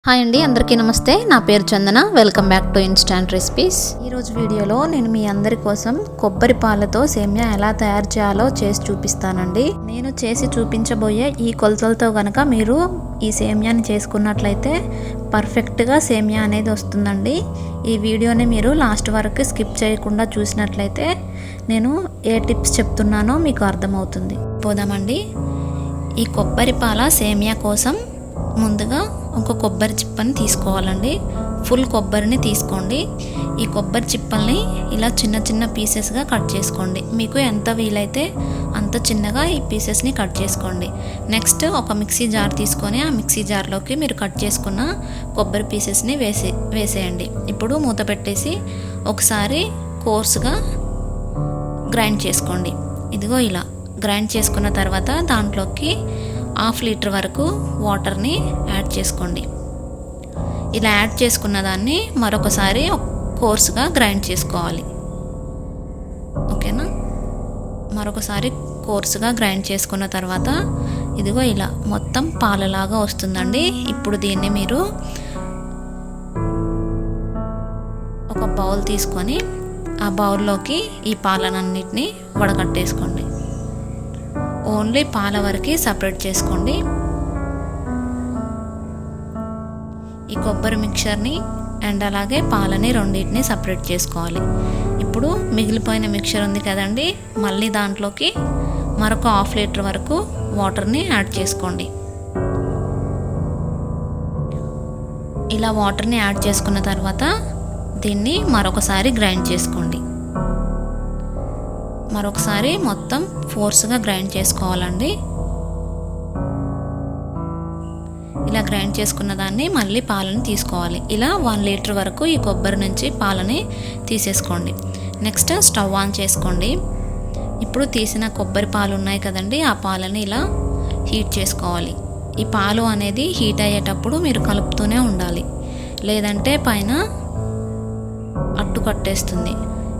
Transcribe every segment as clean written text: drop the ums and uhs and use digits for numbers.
Hi అండి, అందరికీ నమస్తే. నా పేరు Chandana. Welcome back to instant recipes. ఈరోజు వీడియోలో నేను మీ అందరి కోసం కొబ్బరి పాలతో సేమియా ఎలా తయారు చేయాలో చేసి చూపిస్తానండి. నేను చేసి చూపించబోయే ఈ కొలతలతో కనుక మీరు ఈ సేమియాని చేసుకున్నట్లయితే పర్ఫెక్ట్గా సేమియా అనేది వస్తుందండి. ఈ వీడియోని మీరు లాస్ట్ వరకు స్కిప్ చేయకుండా చూసినట్లయితే నేను ఏ టిప్స్ చెప్తున్నానో మీకు అర్థమవుతుంది. పోదామండి. ఈ కొబ్బరి పాల సేమియా కోసం ముందుగా ఒక కొబ్బరి చిప్పని తీసుకోవాలండి. ఫుల్ కొబ్బరిని తీసుకోండి. ఈ కొబ్బరి చిప్పల్ని ఇలా చిన్న చిన్న పీసెస్గా కట్ చేసుకోండి. మీకు ఎంత వీలైతే అంత చిన్నగా ఈ పీసెస్ని కట్ చేసుకోండి. నెక్స్ట్ ఒక మిక్సీ జార్ తీసుకొని ఆ మిక్సీ జార్లోకి మీరు కట్ చేసుకున్న కొబ్బరి పీసెస్ని వేసేయండి. ఇప్పుడు మూత పెట్టేసి ఒకసారి కోర్సుగా గ్రైండ్ చేసుకోండి. ఇదిగో ఇలా గ్రైండ్ చేసుకున్న తర్వాత దాంట్లోకి 1/2 లీటర్ వరకు వాటర్ని యాడ్ చేసుకోండి. ఇలా యాడ్ చేసుకున్న దాన్ని మరొకసారి కోర్సుగా గ్రైండ్ చేసుకోవాలి. ఓకేనా? మరొకసారి కోర్సుగా గ్రైండ్ చేసుకున్న తర్వాత ఇదిగో ఇలా మొత్తం పాలలాగా వస్తుందండి. ఇప్పుడు దీన్ని మీరు ఒక బౌల్ తీసుకొని ఆ బౌల్లోకి ఈ పాలనన్నిటిని వడకట్టేసుకోండి. ఓన్లీ పాల వరకు సపరేట్ చేసుకోండి. ఈ కొబ్బరి మిక్చర్ని అండ్ అలాగే పాలని రెండింటిని సపరేట్ చేసుకోవాలి. ఇప్పుడు మిగిలిపోయిన మిక్చర్ ఉంది కదండి, మళ్ళీ దాంట్లోకి మరొక 1/2 లీటర్ వరకు వాటర్ని యాడ్ చేసుకోండి. ఇలా వాటర్ని యాడ్ చేసుకున్న తర్వాత దీన్ని మరొకసారి గ్రైండ్ చేసుకోండి. మరొకసారి మొత్తం ఫోర్స్గా గ్రైండ్ చేసుకోవాలండి. ఇలా గ్రైండ్ చేసుకున్న దాన్ని మళ్ళీ పాలని తీసుకోవాలి. ఇలా 1 లీటర్ వరకు ఈ కొబ్బరి నుంచి పాలని తీసేసుకోండి. నెక్స్ట్ స్టవ్ ఆన్ చేసుకోండి. ఇప్పుడు తీసిన కొబ్బరి పాలు ఉన్నాయి కదండి, ఆ పాలని ఇలా హీట్ చేసుకోవాలి. ఈ పాలు అనేది హీట్ అయ్యేటప్పుడు మీరు కలుపుతూనే ఉండాలి, లేదంటే పైన అట్టు కట్టేస్తుంది.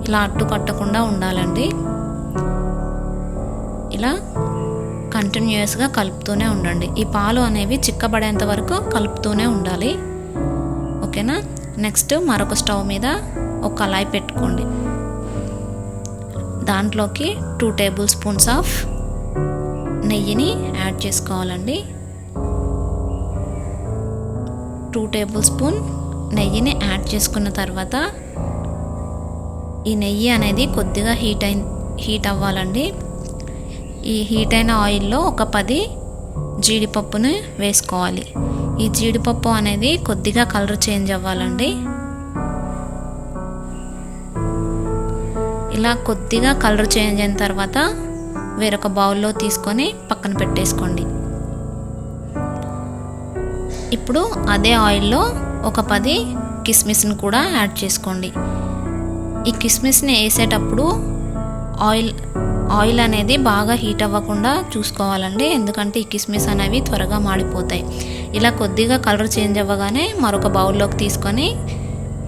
ఇలా అట్టు కట్టకుండా ఉండాలండి. ఇలా కంటిన్యూస్గా కలుపుతూనే ఉండండి. ఈ పాలు అనేవి చిక్కబడేంత వరకు కలుపుతూనే ఉండాలి. ఓకేనా? నెక్స్ట్ మరొక స్టవ్ మీద ఒక కళాయి పెట్టుకోండి. దాంట్లోకి 2 టేబుల్ స్పూన్స్ ఆఫ్ నెయ్యిని యాడ్ చేసుకోవాలండి. 2 టేబుల్ స్పూన్ నెయ్యిని యాడ్ చేసుకున్న తర్వాత ఈ నెయ్యి అనేది కొద్దిగా హీట్ అవ్వాలండి. ఈ హీట్ అయిన ఆయిల్లో ఒక 10 జీడిపప్పుని వేసుకోవాలి. ఈ జీడిపప్పు అనేది కొద్దిగా కలర్ చేంజ్ అవ్వాలండి. ఇలా కొద్దిగా కలర్ చేంజ్ అయిన తర్వాత వేరొక బౌల్లో తీసుకొని పక్కన పెట్టేసుకోండి. ఇప్పుడు అదే ఆయిల్లో ఒక 10 కిస్మిస్ని కూడా యాడ్ చేసుకోండి. ఈ కిస్మిస్ని వేసేటప్పుడు ఆయిల్ అనేది బాగా హీట్ అవ్వకుండా చూసుకోవాలండి, ఎందుకంటే ఈ కిస్మిస్ అనేవి త్వరగా మాడిపోతాయి. ఇలా కొద్దిగా కలర్ చేంజ్ అవ్వగానే మరొక బౌల్లోకి తీసుకొని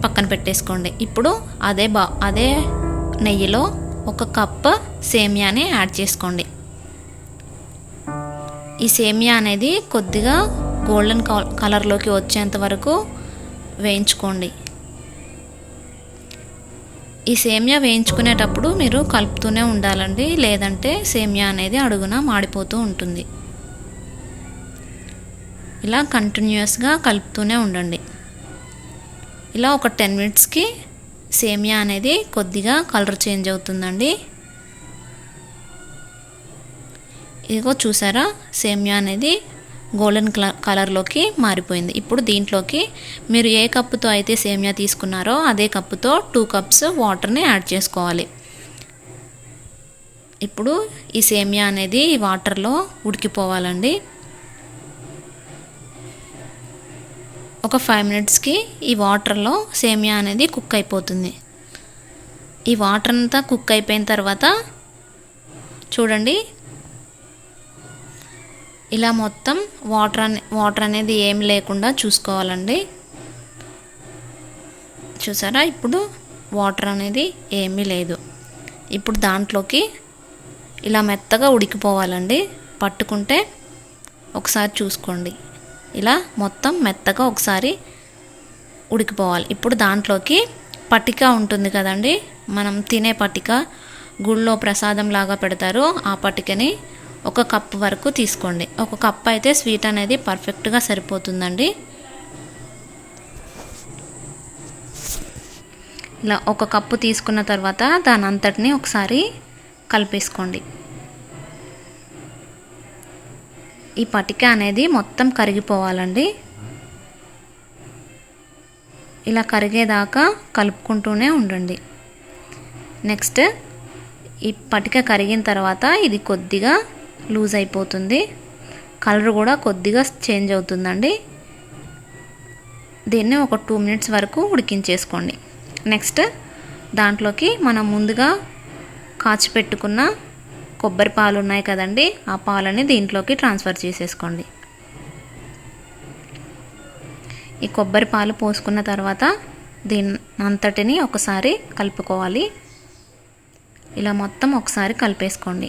పక్కన పెట్టేసుకోండి. ఇప్పుడు అదే నెయ్యిలో 1 కప్ సేమియాని యాడ్ చేసుకోండి. ఈ సేమియా అనేది కొద్దిగా గోల్డెన్ కలర్లోకి వచ్చేంత వరకు వేయించుకోండి. ఈ సేమియా వేయించుకునేటప్పుడు మీరు కలుపుతూనే ఉండాలండి, లేదంటే సేమియా అనేది అడుగున మాడిపోతూ ఉంటుంది. ఇలా కంటిన్యూస్గా కలుపుతూనే ఉండండి. ఇలా ఒక 10 మినిట్స్కి సేమియా అనేది కొద్దిగా కలర్ చేంజ్ అవుతుందండి. ఇదిగో చూసారా, సేమియా అనేది గోల్డెన్ కలర్లోకి మారిపోయింది. ఇప్పుడు దీంట్లోకి మీరు ఏ కప్పుతో అయితే సేమియా తీసుకున్నారో అదే కప్పుతో 2 కప్స్ వాటర్ని యాడ్ చేసుకోవాలి. ఇప్పుడు ఈ సేమియా అనేది ఈ వాటర్లో ఉడికిపోవాలండి. ఒక 5 మినిట్స్కి ఈ వాటర్లో సేమియా అనేది కుక్ అయిపోతుంది. ఈ వాటర్ అంతా కుక్ అయిపోయిన తర్వాత చూడండి, ఇలా మొత్తం వాటర్ అనేది ఏం లేకుండా చూసుకోవాలండి. చూసారా, ఇప్పుడు వాటర్ అనేది ఏమీ లేదు. ఇప్పుడు దాంట్లోకి ఇలా మెత్తగా ఉడికిపోవాలండి. పట్టుకుంటే ఒకసారి చూసుకోండి. ఇలా మొత్తం మెత్తగా ఒకసారి ఉడికిపోవాలి. ఇప్పుడు దాంట్లోకి పటిక ఉంటుంది కదండి, మనం తినే పటిక, గుళ్ళో ప్రసాదం లాగా పెడతారు, ఆ పటికని 1 కప్పు వరకు తీసుకోండి. 1 కప్పు అయితే స్వీట్ అనేది పర్ఫెక్ట్గా సరిపోతుందండి. ఇలా 1 కప్పు తీసుకున్న తర్వాత దాని అంతటిని ఒకసారి కలిపేసుకోండి. ఈ పటిక అనేది మొత్తం కరిగిపోవాలండి. ఇలా కరిగేదాకా కలుపుకుంటూనే ఉండండి. నెక్స్ట్ ఈ పటిక కరిగిన తర్వాత ఇది కొద్దిగా లూజ్ అయిపోతుంది, కలర్ కూడా కొద్దిగా చేంజ్ అవుతుందండి. దీన్ని ఒక 2 మినిట్స్ వరకు ఉడికించేసుకోండి. నెక్స్ట్ దాంట్లోకి మనం ముందుగా కాచిపెట్టుకున్న కొబ్బరి పాలు ఉన్నాయి కదండి, ఆ పాలని దీంట్లోకి ట్రాన్స్ఫర్ చేసేసుకోండి. ఈ కొబ్బరి పాలు పోసుకున్న తర్వాత దీని అంతటిని ఒకసారి కలుపుకోవాలి. ఇలా మొత్తం ఒకసారి కలిపేసుకోండి.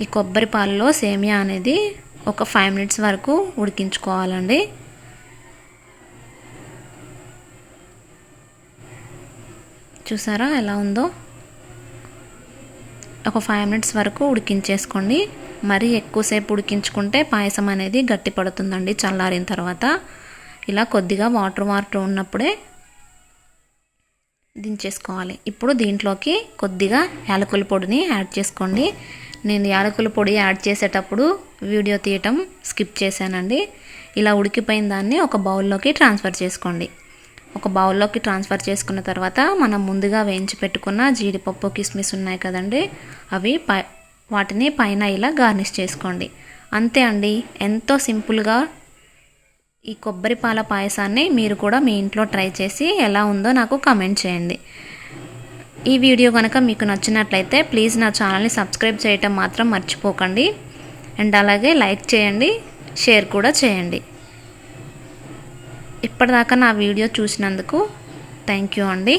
ఈ కొబ్బరి పాలలో సేమియా అనేది ఒక 5 మినిట్స్ వరకు ఉడికించుకోవాలండి. చూసారా ఎలా ఉందో? ఒక 5 మినిట్స్ వరకు ఉడికించేసుకోండి. మరీ ఎక్కువసేపు ఉడికించుకుంటే పాయసం అనేది గట్టి పడుతుందండి చల్లారిన తర్వాత. ఇలా కొద్దిగా వాటర్ ఉన్నప్పుడే దించేసుకోవాలి. ఇప్పుడు దీంట్లోకి కొద్దిగా యాలకుల పొడిని యాడ్ చేసుకోండి. నేను యాలకుల పొడి యాడ్ చేసేటప్పుడు వీడియో తీయటం స్కిప్ చేశానండి. ఇలా ఉడికిపోయిన దాన్ని ఒక బౌల్లోకి ట్రాన్స్ఫర్ చేసుకోండి. ఒక బౌల్లోకి ట్రాన్స్ఫర్ చేసుకున్న తర్వాత మనం ముందుగా వేయించి పెట్టుకున్న జీడిపప్పు, కిస్మిస్ ఉన్నాయి కదండి, అవి వాటిని పైన ఇలా గార్నిష్ చేసుకోండి. అంతే అండి, ఎంతో సింపుల్గా ఈ కొబ్బరి పాల పాయసాన్ని మీరు కూడా మీ ఇంట్లో ట్రై చేసి ఎలా ఉందో నాకు కామెంట్ చేయండి. ఈ వీడియో కనుక మీకు నచ్చినట్లయితే ప్లీజ్ నా ఛానల్ని సబ్స్క్రైబ్ చేయటం మాత్రం మర్చిపోకండి. అండ్ అలాగే లైక్ చేయండి, షేర్ కూడా చేయండి. ఇప్పటిదాకా నా వీడియో చూసినందుకు థ్యాంక్ యూ అండి.